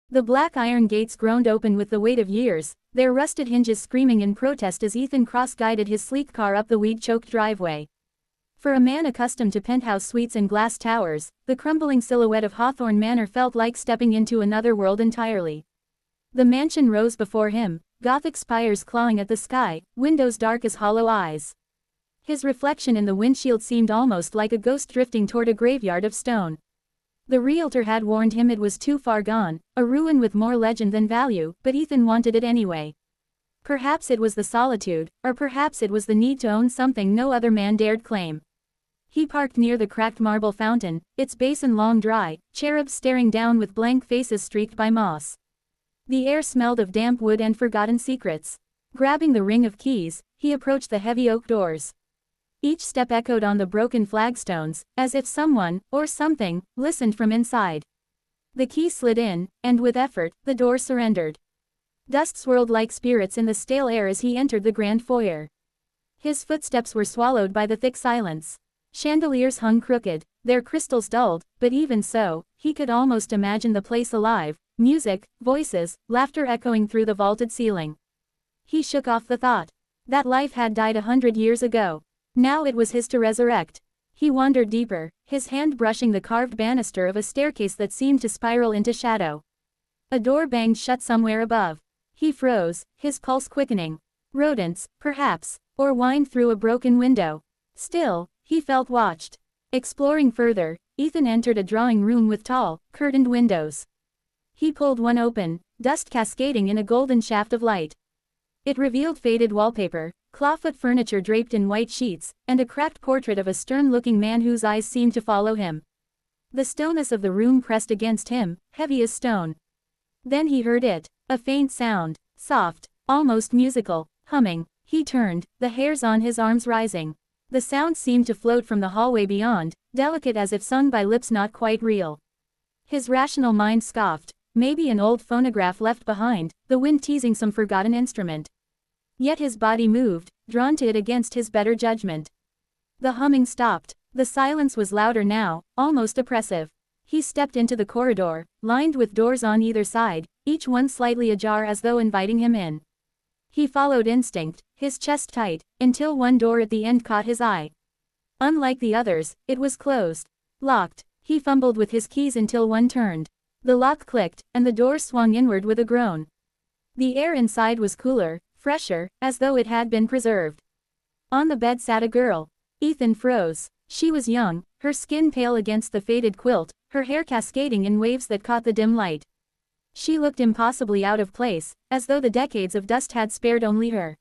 The black iron gates groaned open with the weight of years, their rusted hinges screaming in protest as Ethan cross-guided his sleek car up the weed-choked driveway. For a man accustomed to penthouse suites and glass towers, the crumbling silhouette of Hawthorne Manor felt like stepping into another world entirely. The mansion rose before him, Gothic spires clawing at the sky, windows dark as hollow eyes. His reflection in the windshield seemed almost like a ghost drifting toward a graveyard of stone. The realtor had warned him it was too far gone, a ruin with more legend than value, but Ethan wanted it anyway. Perhaps it was the solitude, or perhaps it was the need to own something no other man dared claim. He parked near the cracked marble fountain, its basin long dry, cherubs staring down with blank faces streaked by moss. The air smelled of damp wood and forgotten secrets. Grabbing the ring of keys, he approached the heavy oak doors. Each step echoed on the broken flagstones, as if someone, or something, listened from inside. The key slid in, and with effort, the door surrendered. Dust swirled like spirits in the stale air as he entered the grand foyer. His footsteps were swallowed by the thick silence. Chandeliers hung crooked, their crystals dulled, but even so, he could almost imagine the place alive, music, voices, laughter echoing through the vaulted ceiling. He shook off the thought that life had died 100 years ago. Now it was his to resurrect. He wandered deeper, his hand brushing the carved banister of a staircase that seemed to spiral into shadow. A door banged shut somewhere above. He froze, his pulse quickening. Rodents, perhaps, or whined through a broken window. Still, he felt watched. Exploring further, Ethan entered a drawing room with tall, curtained windows. He pulled one open, dust cascading in a golden shaft of light. It revealed faded wallpaper, clawfoot furniture draped in white sheets, and a cracked portrait of a stern-looking man whose eyes seemed to follow him. The stillness of the room pressed against him, heavy as stone. Then he heard it, a faint sound, soft, almost musical, humming. He turned, the hairs on his arms rising. The sound seemed to float from the hallway beyond, delicate as if sung by lips not quite real. His rational mind scoffed, maybe an old phonograph left behind, the wind teasing some forgotten instrument. Yet his body moved, drawn to it against his better judgment. The humming stopped. The silence was louder now, almost oppressive. He stepped into the corridor, lined with doors on either side, each one slightly ajar as though inviting him in. He followed instinct, his chest tight, until one door at the end caught his eye. Unlike the others, it was closed. Locked. He fumbled with his keys until one turned. The lock clicked, and the door swung inward with a groan. The air inside was cooler, fresher, as though it had been preserved. On the bed sat a girl. Ethan froze. She was young, her skin pale against the faded quilt, her hair cascading in waves that caught the dim light. She looked impossibly out of place, as though the decades of dust had spared only her.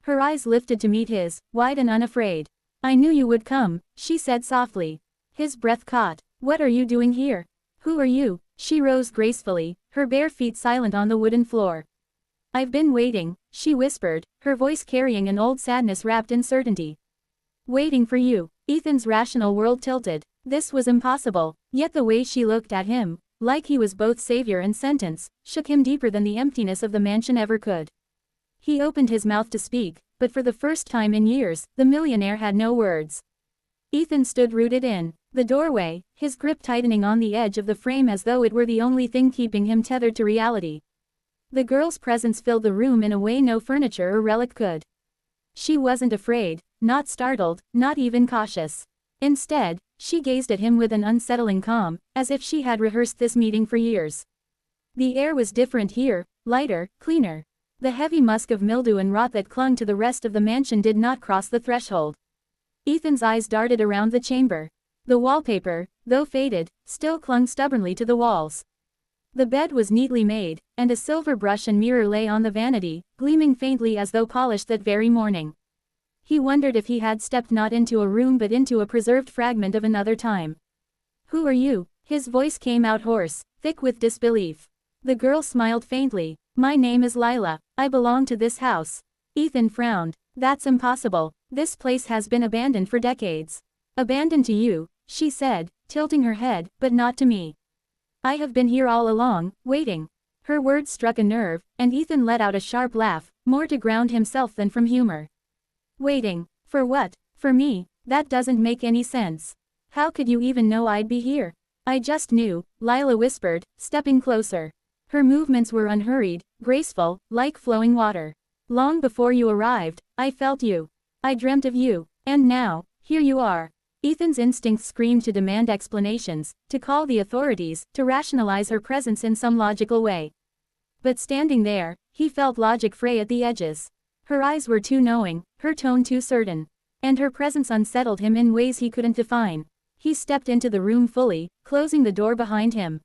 Her eyes lifted to meet his, wide and unafraid. "I knew you would come," she said softly. His breath caught. "What are you doing here? Who are you?" She rose gracefully, her bare feet silent on the wooden floor. "I've been waiting," she whispered, her voice carrying an old sadness wrapped in certainty. "Waiting for you." Ethan's rational world tilted. This was impossible, yet the way she looked at him, like he was both savior and sentence, shook him deeper than the emptiness of the mansion ever could. He opened his mouth to speak, but for the first time in years, the millionaire had no words. Ethan stood rooted in the doorway, his grip tightening on the edge of the frame as though it were the only thing keeping him tethered to reality. The girl's presence filled the room in a way no furniture or relic could. She wasn't afraid, not startled, not even cautious. Instead, she gazed at him with an unsettling calm, as if she had rehearsed this meeting for years. The air was different here, lighter, cleaner. The heavy musk of mildew and rot that clung to the rest of the mansion did not cross the threshold. Ethan's eyes darted around the chamber. The wallpaper, though faded, still clung stubbornly to the walls. The bed was neatly made, and a silver brush and mirror lay on the vanity, gleaming faintly as though polished that very morning. He wondered if he had stepped not into a room but into a preserved fragment of another time. "Who are you?" His voice came out hoarse, thick with disbelief. The girl smiled faintly. "My name is Lila. I belong to this house." Ethan frowned. "That's impossible. This place has been abandoned for decades." "Abandoned to you," she said, tilting her head, "but not to me. I have been here all along, waiting." Her words struck a nerve, and Ethan let out a sharp laugh, more to ground himself than from humor. "Waiting? For what? For me? That doesn't make any sense. How could you even know I'd be here?" "I just knew," Lila whispered, stepping closer. Her movements were unhurried, graceful, like flowing water. Long before you arrived, I felt you. I dreamt of you. And now, here you are. Ethan's instincts screamed to demand explanations, to call the authorities, to rationalize her presence in some logical way. But standing there, he felt logic fray at the edges. Her eyes were too knowing, her tone too certain. And her presence unsettled him in ways he couldn't define. He stepped into the room fully, closing the door behind him.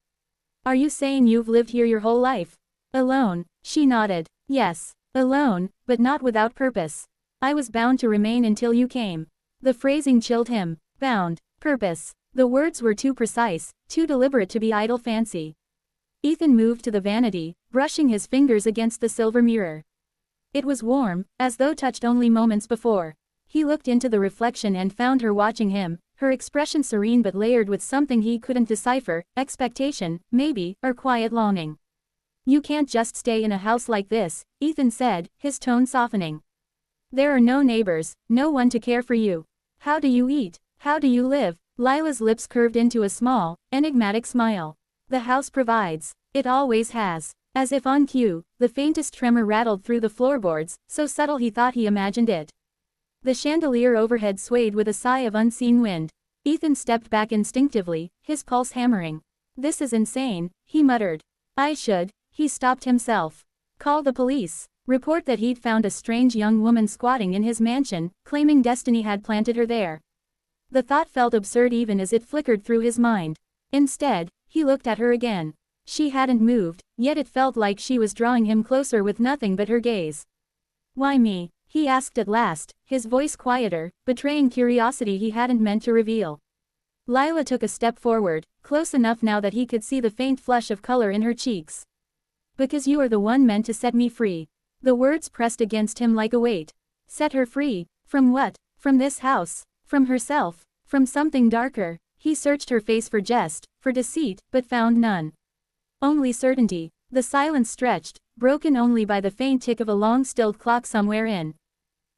Are you saying you've lived here your whole life? Alone? She nodded. Yes, alone, but not without purpose. I was bound to remain until you came. The phrasing chilled him. Bound. Purpose. The words were too precise, too deliberate to be idle fancy. Ethan moved to the vanity, brushing his fingers against the silver mirror. It was warm, as though touched only moments before. He looked into the reflection and found her watching him, her expression serene but layered with something he couldn't decipher, expectation, maybe, or quiet longing. You can't just stay in a house like this, Ethan said, his tone softening. There are no neighbors, no one to care for you. How do you eat? How do you live? Lila's lips curved into a small, enigmatic smile. The house provides. It always has. As if on cue, the faintest tremor rattled through the floorboards, so subtle he thought he imagined it. The chandelier overhead swayed with a sigh of unseen wind. Ethan stepped back instinctively, his pulse hammering. This is insane, he muttered. He stopped himself. Call the police. Report that he'd found a strange young woman squatting in his mansion, claiming destiny had planted her there. The thought felt absurd even as it flickered through his mind. Instead, he looked at her again. She hadn't moved, yet it felt like she was drawing him closer with nothing but her gaze. Why me? He asked at last, his voice quieter, betraying curiosity he hadn't meant to reveal. Lila took a step forward, close enough now that he could see the faint flush of color in her cheeks. Because you are the one meant to set me free. The words pressed against him like a weight. Set her free. From what? From this house. From herself. From something darker. He searched her face for jest, for deceit, but found none. Only certainty. The silence stretched, broken only by the faint tick of a long-stilled clock somewhere in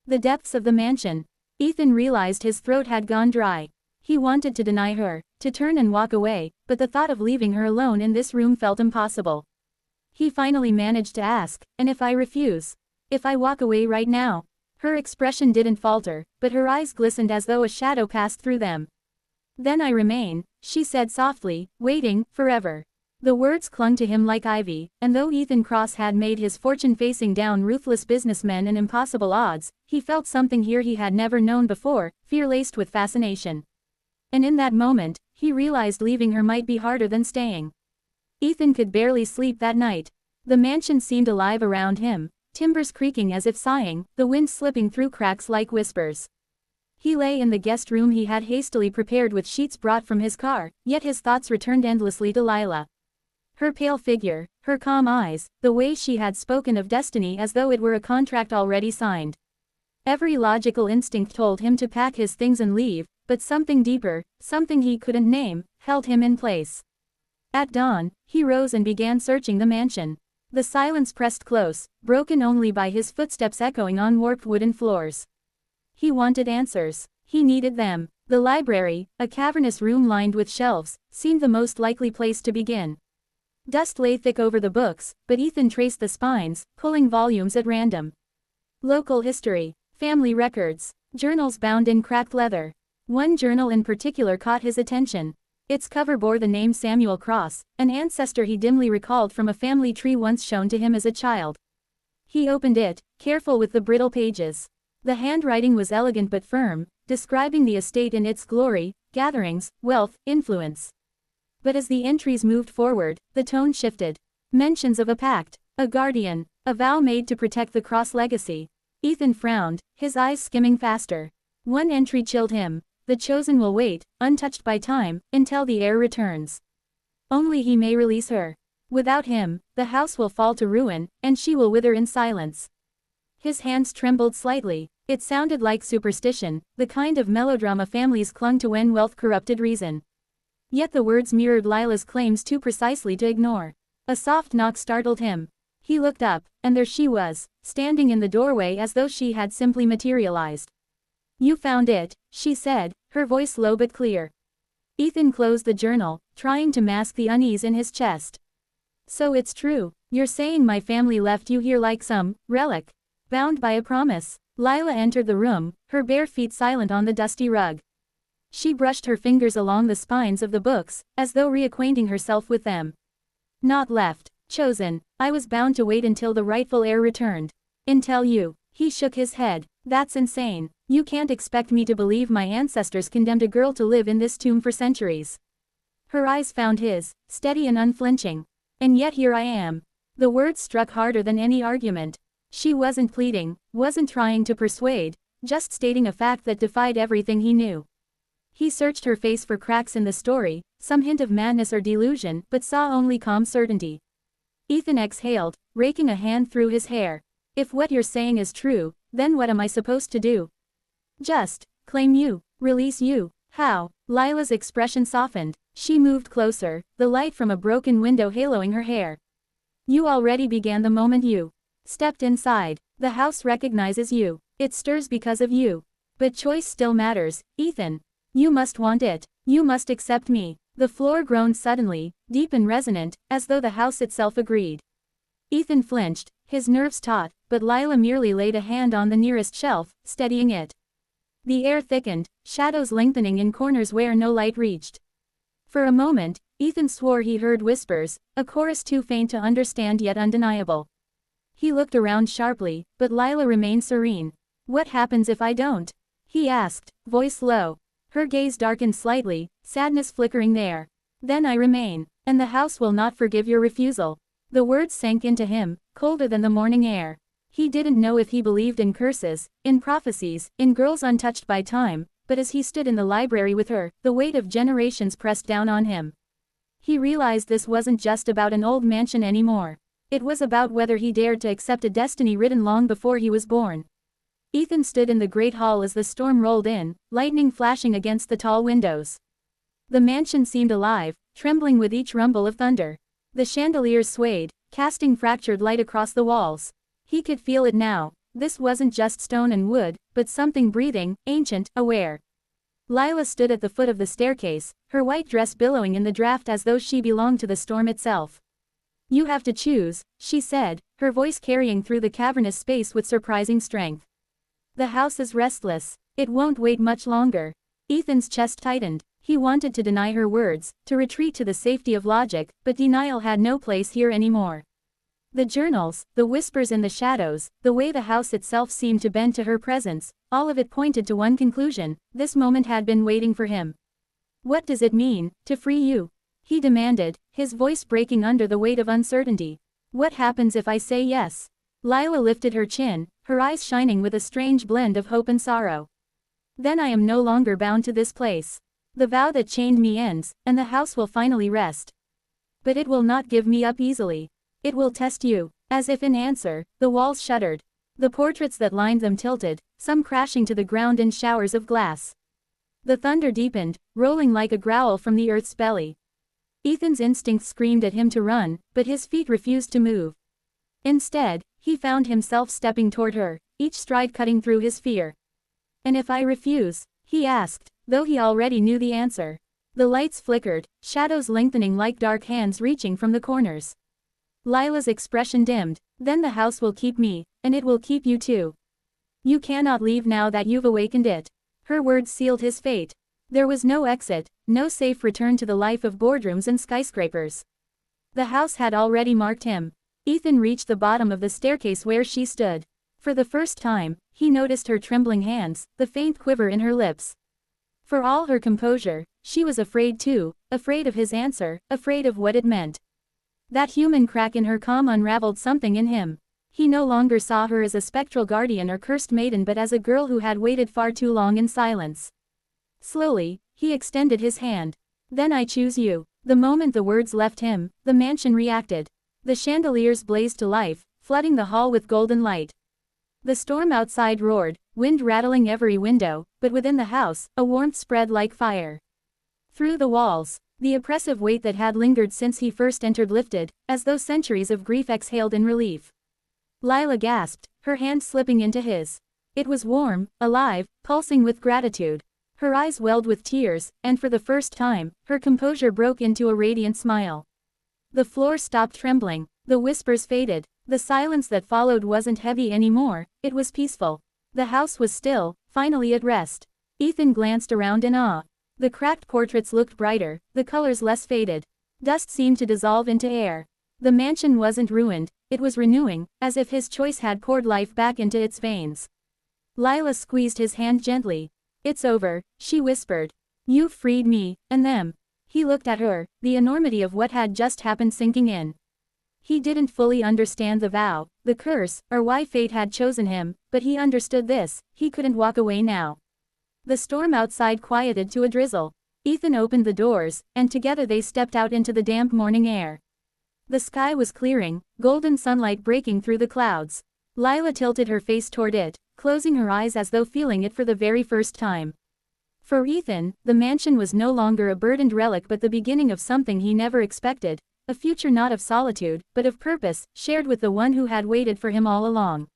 the depths of the mansion. Ethan realized his throat had gone dry. He wanted to deny her, to turn and walk away, but the thought of leaving her alone in this room felt impossible. He finally managed to ask, and if I refuse? If I walk away right now? Her expression didn't falter, but her eyes glistened as though a shadow passed through them. Then I remain, she said softly, waiting, forever. The words clung to him like ivy, and though Ethan Cross had made his fortune facing down ruthless businessmen and impossible odds, he felt something here he had never known before, fear laced with fascination. And in that moment, he realized leaving her might be harder than staying. Ethan could barely sleep that night. The mansion seemed alive around him, timbers creaking as if sighing, the wind slipping through cracks like whispers. He lay in the guest room he had hastily prepared with sheets brought from his car, yet his thoughts returned endlessly to Lila. Her pale figure, her calm eyes, the way she had spoken of destiny as though it were a contract already signed. Every logical instinct told him to pack his things and leave, but something deeper, something he couldn't name, held him in place. At dawn, he rose and began searching the mansion. The silence pressed close, broken only by his footsteps echoing on warped wooden floors. He wanted answers. He needed them. The library, a cavernous room lined with shelves, seemed the most likely place to begin. Dust lay thick over the books, but Ethan traced the spines, pulling volumes at random. Local history, family records, journals bound in cracked leather. One journal in particular caught his attention. Its cover bore the name Samuel Cross, an ancestor he dimly recalled from a family tree once shown to him as a child. He opened it, careful with the brittle pages. The handwriting was elegant but firm, describing the estate in its glory, gatherings, wealth, influence. But as the entries moved forward, the tone shifted. Mentions of a pact, a guardian, a vow made to protect the Cross legacy. Ethan frowned, his eyes skimming faster. One entry chilled him. The chosen will wait, untouched by time, until the heir returns. Only he may release her. Without him, the house will fall to ruin, and she will wither in silence. His hands trembled slightly. It sounded like superstition, the kind of melodrama families clung to when wealth corrupted reason. Yet the words mirrored Lila's claims too precisely to ignore. A soft knock startled him. He looked up, and there she was, standing in the doorway as though she had simply materialized. You found it, she said, her voice low but clear. Ethan closed the journal, trying to mask the unease in his chest. So it's true, you're saying my family left you here like some relic, bound by a promise. Lila entered the room, her bare feet silent on the dusty rug. She brushed her fingers along the spines of the books, as though reacquainting herself with them. Not left, chosen. I was bound to wait until the rightful heir returned. Until you. He shook his head. That's insane. You can't expect me to believe my ancestors condemned a girl to live in this tomb for centuries. Her eyes found his, steady and unflinching. And yet here I am. The words struck harder than any argument. She wasn't pleading, wasn't trying to persuade, just stating a fact that defied everything he knew. He searched her face for cracks in the story, some hint of madness or delusion, but saw only calm certainty. Ethan exhaled, raking a hand through his hair. If what you're saying is true, then what am I supposed to do? Just claim you, release you. How? Lila's expression softened. She moved closer, the light from a broken window haloing her hair. You already began the moment you stepped inside. The house recognizes you. It stirs because of you. But choice still matters, Ethan. You must want it. You must accept me. The floor groaned suddenly, deep and resonant, as though the house itself agreed. Ethan flinched, his nerves taut, but Lila merely laid a hand on the nearest shelf, steadying it. The air thickened, shadows lengthening in corners where no light reached. For a moment, Ethan swore he heard whispers, a chorus too faint to understand yet undeniable. He looked around sharply, but Lila remained serene. What happens if I don't? He asked, voice low. Her gaze darkened slightly, sadness flickering there. Then I remain, and the house will not forgive your refusal. The words sank into him, colder than the morning air. He didn't know if he believed in curses, in prophecies, in girls untouched by time, but as he stood in the library with her, the weight of generations pressed down on him. He realized this wasn't just about an old mansion anymore. It was about whether he dared to accept a destiny written long before he was born. Ethan stood in the great hall as the storm rolled in, lightning flashing against the tall windows. The mansion seemed alive, trembling with each rumble of thunder. The chandeliers swayed, casting fractured light across the walls. He could feel it now. This wasn't just stone and wood, but something breathing, ancient, aware. Lila stood at the foot of the staircase, her white dress billowing in the draft as though she belonged to the storm itself. You have to choose, she said, her voice carrying through the cavernous space with surprising strength. The house is restless. It won't wait much longer. Ethan's chest tightened. He wanted to deny her words, to retreat to the safety of logic, but denial had no place here anymore. The journals, the whispers in the shadows, the way the house itself seemed to bend to her presence, all of it pointed to one conclusion: this moment had been waiting for him. What does it mean, to free you? He demanded, his voice breaking under the weight of uncertainty. What happens if I say yes? Lila lifted her chin, her eyes shining with a strange blend of hope and sorrow. Then I am no longer bound to this place. The vow that chained me ends, and the house will finally rest. But it will not give me up easily. It will test you. As if in answer, the walls shuddered. The portraits that lined them tilted, some crashing to the ground in showers of glass. The thunder deepened, rolling like a growl from the earth's belly. Ethan's instincts screamed at him to run, but his feet refused to move. Instead, he found himself stepping toward her, each stride cutting through his fear. And if I refuse? He asked, though he already knew the answer. The lights flickered, shadows lengthening like dark hands reaching from the corners. Lila's expression dimmed. Then the house will keep me, and it will keep you too. You cannot leave now that you've awakened it. Her words sealed his fate. There was no exit, no safe return to the life of boardrooms and skyscrapers. The house had already marked him. Ethan reached the bottom of the staircase where she stood. For the first time, he noticed her trembling hands, the faint quiver in her lips. For all her composure, she was afraid too, afraid of his answer, afraid of what it meant. That human crack in her calm unraveled something in him. He no longer saw her as a spectral guardian or cursed maiden but as a girl who had waited far too long in silence. Slowly, he extended his hand. Then I choose you. The moment the words left him, the mansion reacted. The chandeliers blazed to life, flooding the hall with golden light. The storm outside roared, wind rattling every window, but within the house, a warmth spread like fire. Through the walls, the oppressive weight that had lingered since he first entered lifted, as though centuries of grief exhaled in relief. Lila gasped, her hand slipping into his. It was warm, alive, pulsing with gratitude. Her eyes welled with tears, and for the first time, her composure broke into a radiant smile. The floor stopped trembling. The whispers faded. The silence that followed wasn't heavy anymore, it was peaceful. The house was still, finally at rest. Ethan glanced around in awe. The cracked portraits looked brighter, the colors less faded. Dust seemed to dissolve into air. The mansion wasn't ruined, it was renewing, as if his choice had poured life back into its veins. Lila squeezed his hand gently. "It's over," she whispered. "You've freed me, and them." He looked at her, the enormity of what had just happened sinking in. He didn't fully understand the vow, the curse, or why fate had chosen him, but he understood this: he couldn't walk away now. The storm outside quieted to a drizzle. Ethan opened the doors, and together they stepped out into the damp morning air. The sky was clearing, golden sunlight breaking through the clouds. Lila tilted her face toward it, closing her eyes as though feeling it for the very first time. For Ethan, the mansion was no longer a burdened relic but the beginning of something he never expected, a future not of solitude, but of purpose, shared with the one who had waited for him all along.